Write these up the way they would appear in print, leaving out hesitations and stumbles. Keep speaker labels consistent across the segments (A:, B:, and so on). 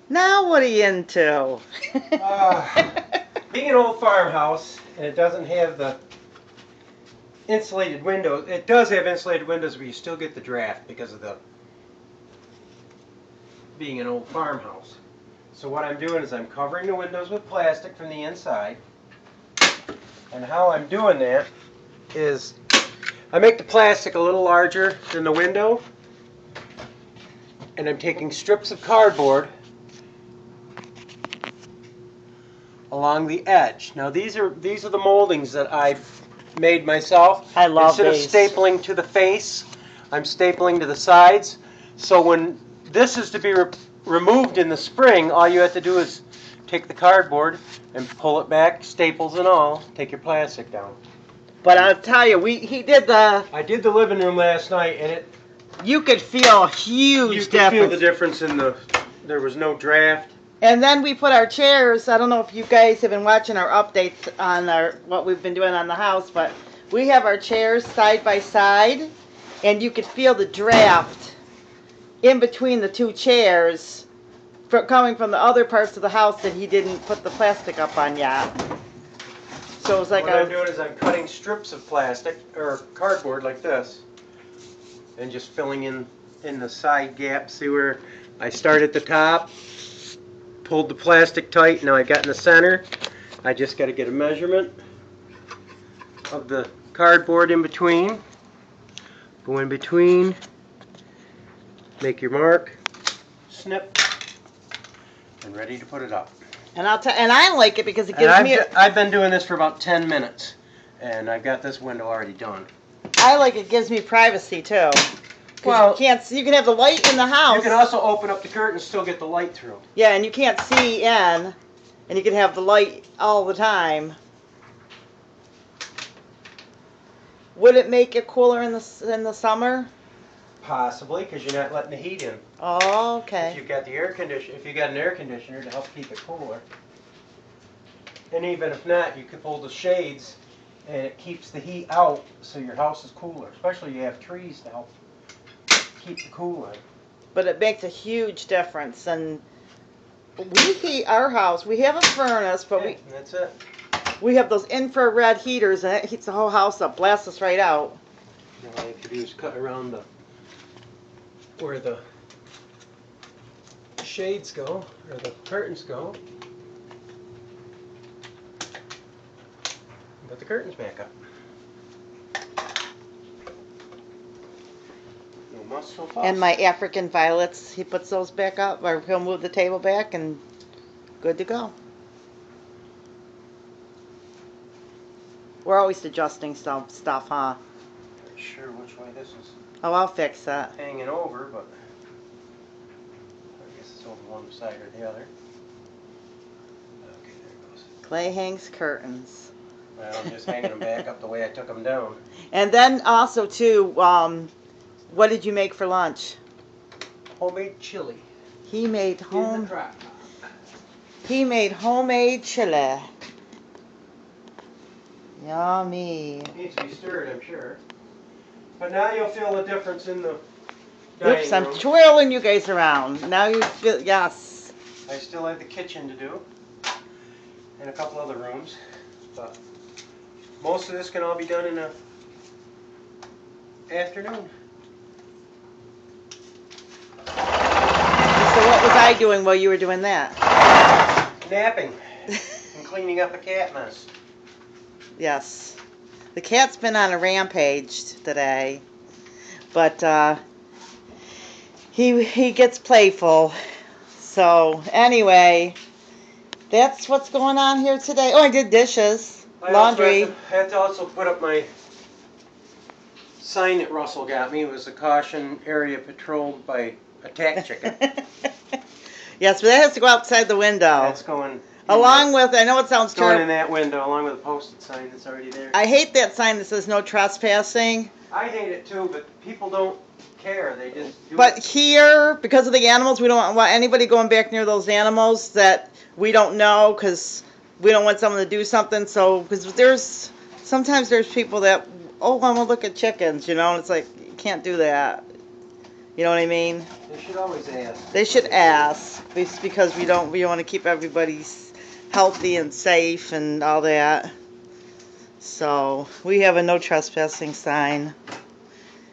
A: Now what are you into?
B: Being an old farmhouse, and it doesn't have the insulated windows. It does have insulated windows, but you still get the draft because of the being an old farmhouse. So what I'm doing is I'm covering the windows with plastic from the inside. And how I'm doing that is I make the plastic a little larger than the window, and I'm taking strips of cardboard along the edge. Now these are the moldings that I've made myself.
A: I love
B: Instead
A: these.
B: of stapling to the face, I'm stapling to the sides. So when this is to be removed in the spring, all you have to do is take the cardboard and pull it back, staples and all, take your plastic down.
A: But I'll tell you, he did the.
B: I did the living room last night, and
A: You could feel a huge
B: you could
A: difference.
B: feel the difference in there was no draft.
A: And then we put our chairs. I don't know if you guys have been watching our updates on what we've been doing on the house, but we have our chairs side by side, and you could feel the draft in between the two chairs coming from the other parts of the house that he didn't put the plastic up on yet. So it was like
B: What I'm doing is I'm cutting strips of plastic or cardboard like this, and just filling in the side gaps. See where I start at the top, pulled the plastic tight. Now I got in the center. I just got to get a measurement of the cardboard in between. Go in between, make your mark, snip, and ready to put it up.
A: And I like it because it gives me.
B: I've been doing this for about 10 minutes, and I've got this window already done.
A: I like it gives me privacy too. Well, you can have the light in the house.
B: You can also open up the curtain and still get the light through.
A: Yeah, and you can't see in, and you can have the light all the time. Would it make it cooler in the summer?
B: Possibly, because you're not letting the heat in.
A: Oh, okay.
B: If you've got an air conditioner to help keep it cooler. And even if not, you could pull the shades, and it keeps the heat out, so your house is cooler. Especially you have trees to help keep the cool in.
A: But it makes a huge difference, and we heat our house. We have a furnace, but
B: that's it.
A: We have those infrared heaters, and it heats the whole house up, blasts us right out.
B: Now all you have to do is cut around where the shades go, or the curtains go. Put the curtains back up. No muss, no fuss.
A: And my African violets, he puts those back up, or he'll move the table back, and good to go. We're always adjusting stuff, huh?
B: Not sure which way this is
A: Oh, I'll fix that.
B: hanging over, but I guess it's over one side or the other. Okay, there it goes.
A: Clay hangs curtains.
B: Well, I'm just hanging them back up the way I took them down.
A: And then also, too, what did you make for lunch?
B: Homemade chili.
A: He made
B: In the crock.
A: He made homemade chili. Yummy.
B: Needs to be stirred, I'm sure. But now you'll feel the difference in the dining
A: Oops, I'm
B: room.
A: twirling you guys around. Now you feel, yes.
B: I still have the kitchen to do, and a couple other rooms, but most of this can all be done in the afternoon.
A: So what was I doing while you were doing that?
B: Napping and cleaning up a cat mess.
A: Yes. The cat's been on a rampage today, but he gets playful. So anyway, that's what's going on here today. Oh, I did dishes, laundry.
B: I had to also put up my sign that Russell got me. It was a caution area patrolled by attack chicken.
A: Yes, but that has to go outside the window.
B: That's going
A: Along with, I know it sounds
B: going in
A: terrible.
B: that window, along with a posted sign that's already there.
A: I hate that sign that says no trespassing.
B: I hate it too, but people don't care. They just do
A: But
B: it.
A: here, because of the animals, we don't want anybody going back near those animals that we don't know, because we don't want someone to do something. So, because sometimes there's people that, oh, I want to look at chickens, and it's like, you can't do that. You know what I mean?
B: They should always ask.
A: They should ask. It's because we want to keep everybody healthy and safe and all that. So we have a no trespassing sign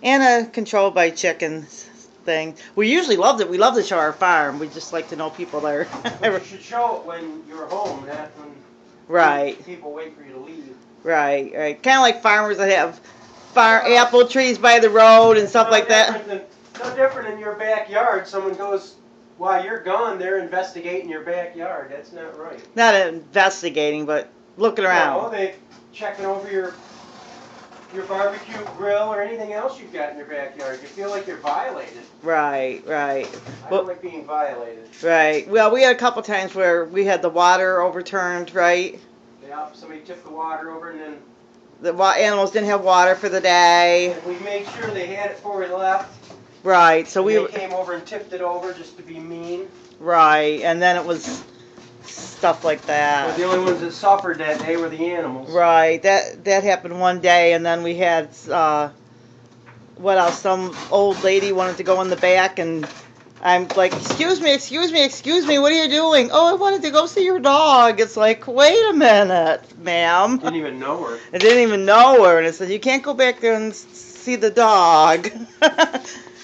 A: and a controlled by chickens thing. We usually loved it. We love to show our farm. We just like to know people there.
B: But you should show it when you're home, not when
A: Right.
B: people wait for you to leave.
A: Right. Kind of like farmers that have apple trees by the road and stuff like that.
B: No different in your backyard. Someone goes, while you're gone, they're investigating your backyard. That's not right.
A: Not investigating, but looking around.
B: No, they checking over your barbecue grill or anything else you've got in your backyard. You feel like you're violated.
A: Right.
B: I don't like being violated.
A: Right. Well, we had a couple times where we had the water overturned, right?
B: Yeah, somebody tipped the water over and then
A: The animals didn't have water for the day.
B: and we made sure they had it before we left.
A: Right. So
B: They came over and tipped it over just to be mean.
A: Right, and then it was stuff like
B: But
A: that.
B: the only ones that suffered that day were the animals.
A: Right. That happened one day, and then we had what else? Some old lady wanted to go in the back, and I'm like, excuse me, what are you doing? Oh, I wanted to go see your dog. It's like, wait a minute, ma'am.
B: Didn't even know her.
A: I didn't even know her, and it said, you can't go back there and see the dog.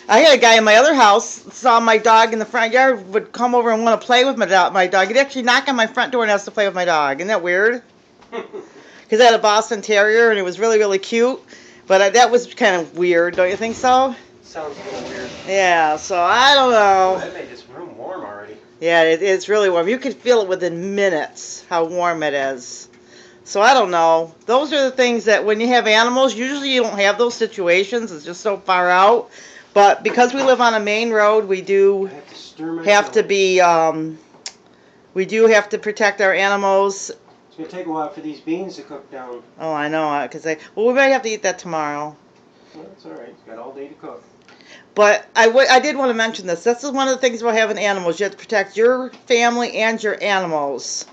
A: I had a guy in my other house, saw my dog in the front yard, would come over and want to play with my dog. He'd actually knock on my front door and ask to play with my dog. Isn't that weird? Because I had a Boston Terrier, and it was really, really cute. But that was kind of weird, don't you think so?
B: Sounds a little weird.
A: Yeah, so I don't know.
B: Oh, that made this room warm already.
A: Yeah, it's really warm. You can feel it within minutes how warm it is. So I don't know. Those are the things that when you have animals, usually you don't have those situations. It's just so far out. But because we live on a main road, we do have to be, we do have to protect our animals.
B: It's going to take a while for these beans to cook down.
A: Oh, I know, because we might have to eat that tomorrow.
B: Well, that's all right. It's got all day to cook.
A: But I did want to mention this. This is one of the things about having animals. You have to protect your family and your animals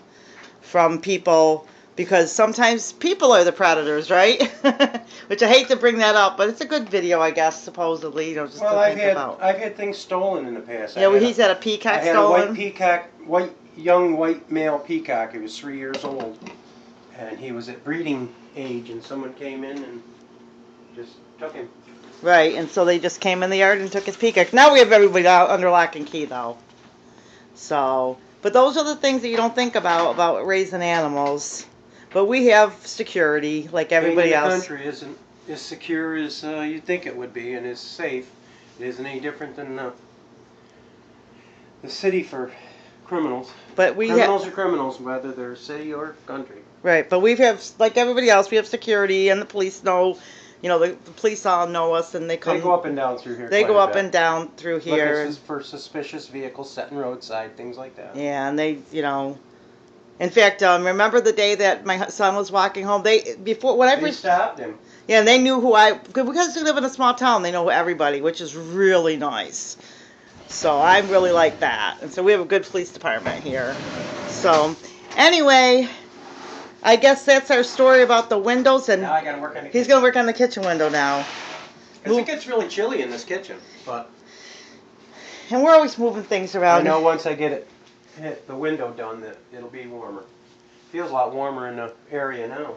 A: from people, because sometimes people are the predators, right? Which I hate to bring that up, but it's a good video, I guess, supposedly. Just
B: Well,
A: to
B: I've
A: think about.
B: had things stolen in the past.
A: Yeah, well, he's had a peacock stolen.
B: Young white male peacock. He was 3 years old, and he was at breeding age, and someone came in and just took him.
A: Right, and so they just came in the yard and took his peacock. Now we have everybody out under lock and key, though. So, but those are the things that you don't think about raising animals. But we have security like everybody else.
B: The country isn't as secure as you'd think it would be, and is safe. It isn't any different than the city for criminals.
A: But
B: criminals are criminals, whether they're city or country.
A: Right, but we have, like everybody else, we have security, and the police know. You know, the police all know us, and they come.
B: They go up and down through here.
A: They go up and down through here.
B: Look, for suspicious vehicles sitting roadside, things like that.
A: Yeah, and they, in fact, remember the day that my son was walking home? They
B: stopped him.
A: Yeah, and they knew because we live in a small town. They know everybody, which is really nice. So I really like that, and so we have a good police department here. So anyway. I guess that's our story about the windows, and
B: now I gotta work on the
A: he's going to work on the kitchen window now.
B: Because it gets really chilly in this kitchen,
A: and we're always moving things around.
B: I know once I get the window done that it'll be warmer. Feels a lot warmer in the area now.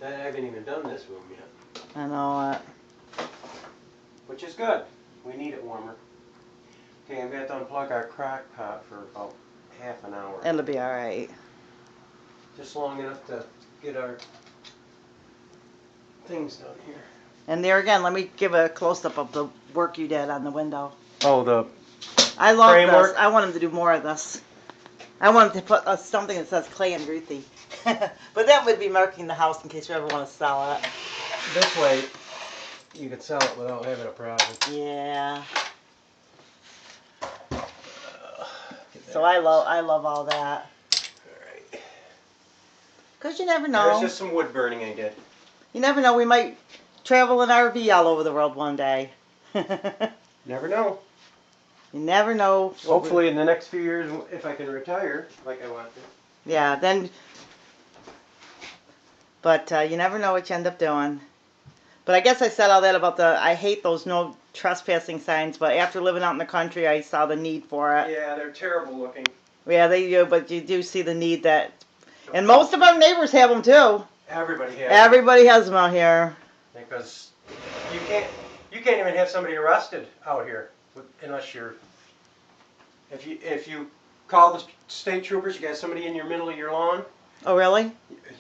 B: I haven't even done this room yet.
A: I know it.
B: Which is good. We need it warmer. Okay, I'm going to have to unplug our crock pot for about half an hour.
A: It'll be all right.
B: Just long enough to get our things done here.
A: And there again, let me give a close-up of the work you did on the window.
B: Oh,
A: I love
B: framework?
A: this. I want him to do more of this. I want him to put something that says Clay and Ruthie. But that would be marking the house in case you ever want to sell it.
B: This way, you could sell it without having a problem.
A: Yeah. So I love all that. Because you never know.
B: There's just some wood burning I did.
A: You never know. We might travel in RV all over the world one day.
B: Never know.
A: You never know.
B: Hopefully in the next few years, if I can retire like I want to.
A: Yeah, then. But you never know what you end up doing. But I guess I said all that about I hate those no trespassing signs, but after living out in the country, I saw the need for it.
B: Yeah, they're terrible looking.
A: Yeah, they do, but you do see the need that, and most of our neighbors have them too.
B: Everybody has.
A: Everybody has them out here.
B: Because you can't even have somebody arrested out here unless you're. If you call the state troopers, you got somebody in your middle of your lawn.
A: Oh, really?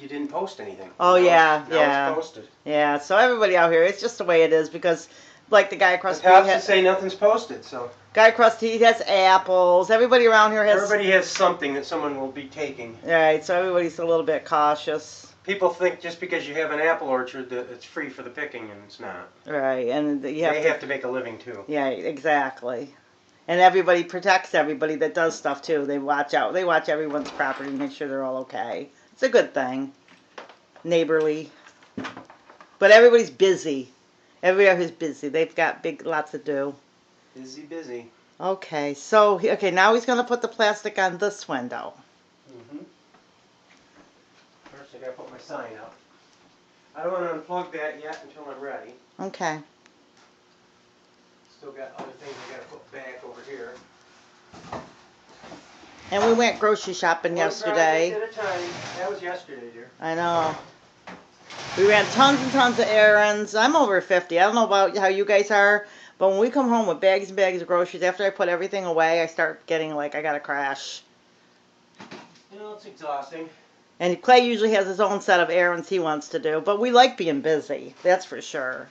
B: You didn't post anything.
A: Oh,
B: now
A: yeah.
B: It's posted.
A: Yeah, so everybody out here, it's just the way it is because, like the guy across
B: The
A: the
B: cops
A: street,
B: say nothing's posted, so.
A: Guy across the street has apples. Everybody around here has.
B: Everybody has something that someone will be taking.
A: Right, so everybody's a little bit cautious.
B: People think just because you have an apple orchard that it's free for the picking, and it's not.
A: Right, and
B: They have to make a living too.
A: Yeah, exactly. And everybody protects everybody that does stuff too. They watch out. They watch everyone's property, make sure they're all okay. It's a good thing. Neighborly. But everybody's busy. Everybody who's busy. They've got lots to do.
B: Busy.
A: Okay, so now he's going to put the plastic on this window.
B: First, I gotta put my sign up. I don't want to unplug that yet until I'm ready.
A: Okay.
B: Still got other things I gotta put back over here.
A: And we went grocery shopping yesterday.
B: One project at a time. That was yesterday, dear.
A: I know. We ran tons and tons of errands. I'm over 50. I don't know about how you guys are, but when we come home with bags and bags of groceries, after I put everything away, I start getting like I gotta crash.
B: You know, it's exhausting.
A: And Clay usually has his own set of errands he wants to do, but we like being busy. That's for sure.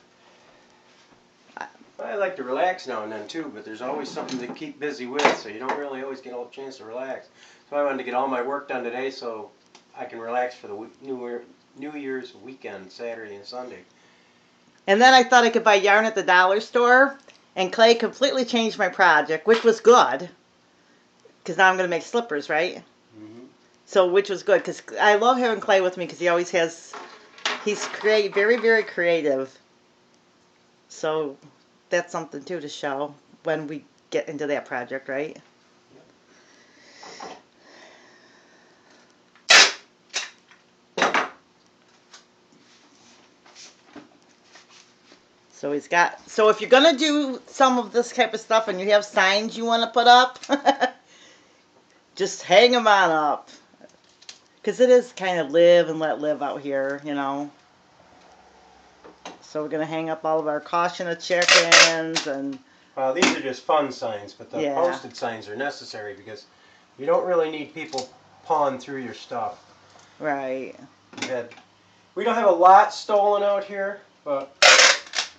B: I like to relax now and then too, but there's always something to keep busy with, so you don't really always get a chance to relax. So I wanted to get all my work done today so I can relax for the New Year's weekend, Saturday and Sunday.
A: And then I thought I could buy yarn at the dollar store, and Clay completely changed my project, which was good, because now I'm going to make slippers, right?
B: Mm-hmm.
A: So, which was good, because I love having Clay with me, because he always has, he's very, very creative. So that's something too to show when we get into that project, right? So he's got, so if you're going to do some of this type of stuff and you have signs you want to put up, just hang them on up. Because it is kind of live and let live out here, you know. So we're going to hang up all of our caution of chickens and...
B: Well, these are just fun signs, but the posted signs are necessary because you don't really need people pawing through your stuff.
A: Right.
B: We don't have a lot stolen out here, but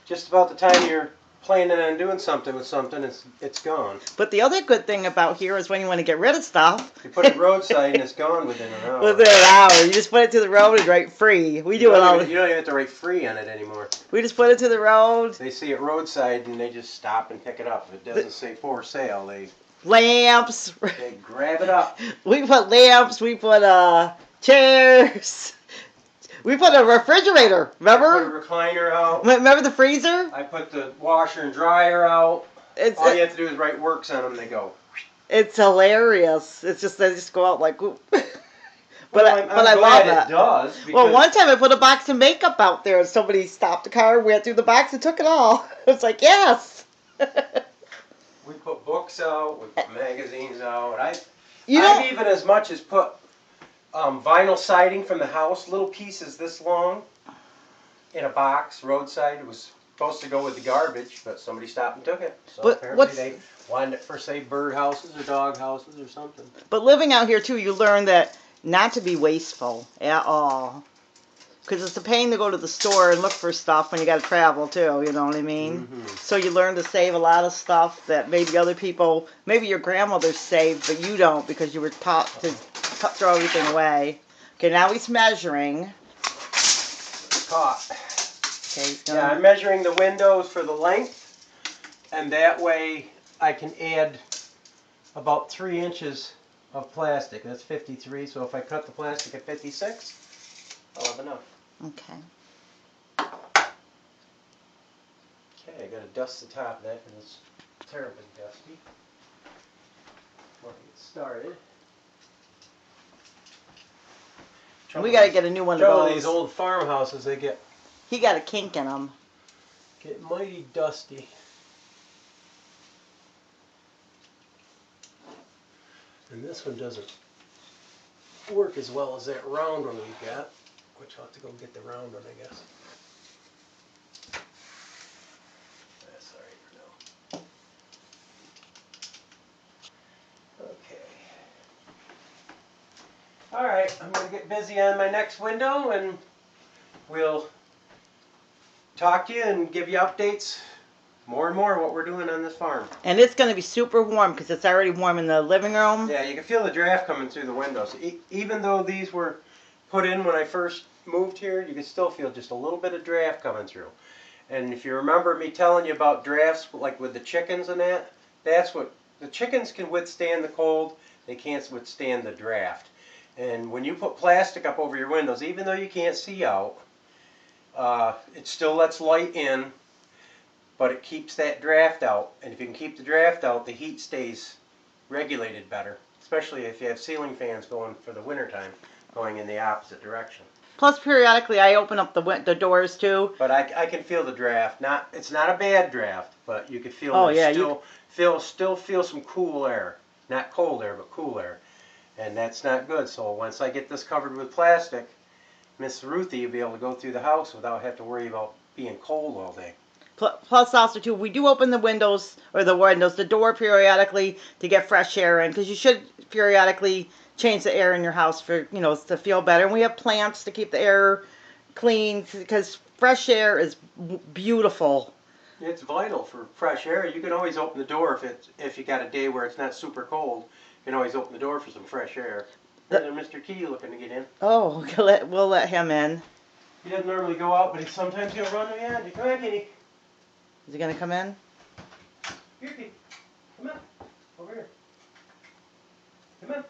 B: just about the time you're planning on doing something with something, it's gone.
A: But the other good thing about here is when you want to get rid of stuff,
B: you put it roadside and it's gone within an hour.
A: Within an hour, you just put it to the road and write free. We do it all.
B: You don't even have to write free on it anymore.
A: We just put it to the road.
B: They see it roadside and they just stop and pick it up. If it doesn't say for sale, they
A: lamps.
B: They grab it up.
A: We put lamps. We put chairs. We put a refrigerator, remember?
B: I put a recliner out.
A: Remember the freezer?
B: I put the washer and dryer out. All you have to do is write works on them, they go.
A: It's hilarious. It's just, they just go out like, whoop. But
B: I'm
A: I
B: glad
A: love that.
B: It does.
A: Well, one time I put a box of makeup out there and somebody stopped the car, went through the box and took it all. It's like, yes.
B: We put books out, we put magazines out. I've even as much as put vinyl siding from the house, little pieces this long, in a box, roadside. It was supposed to go with the garbage, but somebody stopped and took it. So apparently they wanted it for, say, bird houses or dog houses or something.
A: But living out here, too, you learn that not to be wasteful at all. Because it's a pain to go to the store and look for stuff when you got to travel, too, you know what I mean? Mm-hmm. So you learn to save a lot of stuff that maybe other people, maybe your grandmother saved, but you don't because you were taught to throw everything away. Okay, now he's measuring.
B: Caught.
A: Okay,
B: yeah, I'm measuring the windows for the length, and that way I can add about 3 inches of plastic. That's 53, so if I cut the plastic at 56, I'll have enough.
A: Okay.
B: Okay, I gotta dust the top of that because it's terribly dusty. Before I get started.
A: We gotta get a new one of those.
B: These old farmhouses, they get...
A: He got a kink in them.
B: Get mighty dusty. And this one doesn't work as well as that round one we got, which I'll have to go get the round one, I guess. That's all right for now. Okay. All right, I'm going to get busy on my next window, and we'll talk to you and give you updates more and more what we're doing on this farm.
A: And it's going to be super warm because it's already warm in the living room.
B: Yeah, you can feel the draft coming through the windows. Even though these were put in when I first moved here, you can still feel just a little bit of draft coming through. And if you remember me telling you about drafts, like with the chickens and that, that's what, the chickens can withstand the cold, they can't withstand the draft. And when you put plastic up over your windows, even though you can't see out, it still lets light in, but it keeps that draft out. And if you can keep the draft out, the heat stays regulated better, especially if you have ceiling fans going for the wintertime, going in the opposite direction.
A: Plus, periodically, I open up the doors too.
B: But I can feel the draft. It's not a bad draft, but you can feel still feel some cool air, not cold air, but cool air, and that's not good. So once I get this covered with plastic, Miss Ruthie will be able to go through the house without having to worry about being cold all day.
A: Plus, also too, we do open the windows or the door periodically to get fresh air in, because you should periodically change the air in your house for, to feel better. And we have plants to keep the air clean, because fresh air is beautiful.
B: It's vital for fresh air. You can always open the door if you got a day where it's not super cold. You can always open the door for some fresh air. There's Mr. Key looking to get in.
A: Oh, we'll let him in.
B: He doesn't normally go out, but sometimes he'll run in. Come on, Kitty.
A: Is he gonna come in?
B: Here, Kitty. Come on. Over here. Come on.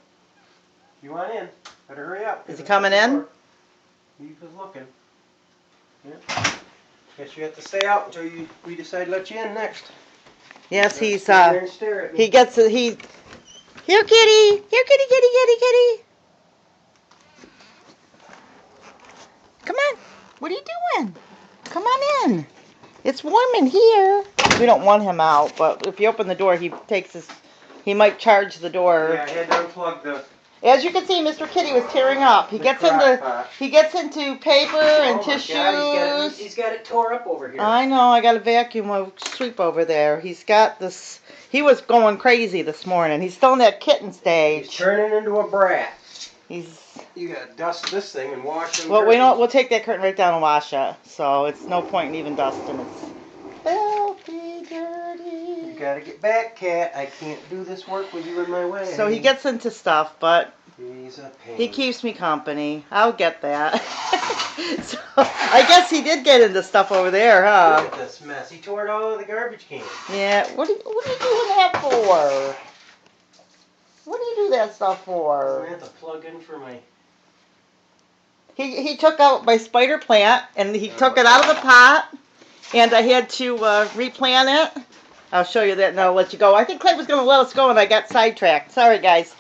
B: You want in? Better hurry up.
A: Is he coming in?
B: He was looking. Yeah. Guess you have to stay out until we decide to let you in next.
A: Yes, he's
B: Stare and stare at me.
A: Here, kitty, kitty. Come on. What are you doing? Come on in. It's warm in here. We don't want him out, but if you open the door, he might charge the door.
B: Yeah, I had to unplug the.
A: As you can see, Mr. Kitty was tearing up. He gets into paper and tissues.
B: God, he's got it tore up over here.
A: I know. I got a vacuum sweep over there. He's got this. He was going crazy this morning. He's still in that kitten stage.
B: He's turning into a brat.
A: You
B: gotta dust this thing and wash them.
A: Well, we'll take that curtain right down and wash it. So it's no point in even dusting. It's filthy, dirty.
B: You gotta get back, cat. I can't do this work with you in my way.
A: So he gets into stuff, but
B: he's a pain.
A: He keeps me company. I'll get that. So I guess he did get into stuff over there, huh?
B: Look at this mess. He tore it all over the garbage can.
A: Yeah. What are you doing that for? What do you do that stuff for?
B: I have to plug in for my.
A: He took out my spider plant, and he took it out of the pot, and I had to replant it. I'll show you that, and I'll let you go. I think Clay was going to let us go, and I got sidetracked. Sorry, guys.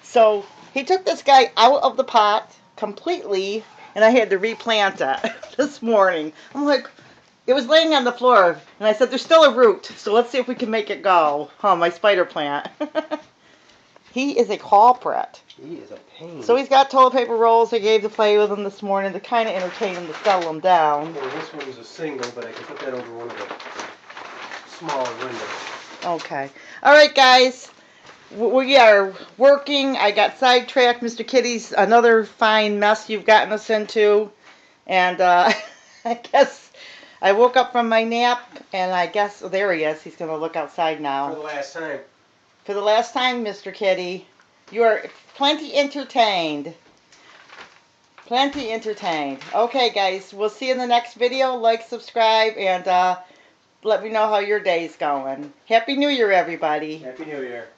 A: So he took this guy out of the pot completely, and I had to replant it this morning. I'm like, it was laying on the floor, and I said, there's still a root, so let's see if we can make it go. Oh, my spider plant. He is a culprit.
B: He is a pain.
A: So he's got toilet paper rolls I gave to play with him this morning to kind of entertain him, to settle him down.
B: Well, this one was a single, but I can put that over one of the smaller windows.
A: Okay. All right, guys. We are working. I got sidetracked. Mr. Kitty's another fine mess you've gotten us into. And I guess I woke up from my nap, and I guess, oh, there he is. He's going to look outside now.
B: For the last time.
A: For the last time, Mr. Kitty. You are plenty entertained. Plenty entertained. Okay, guys. We'll see you in the next video. Like, subscribe, and let me know how your day's going. Happy New Year, everybody.
B: Happy New Year.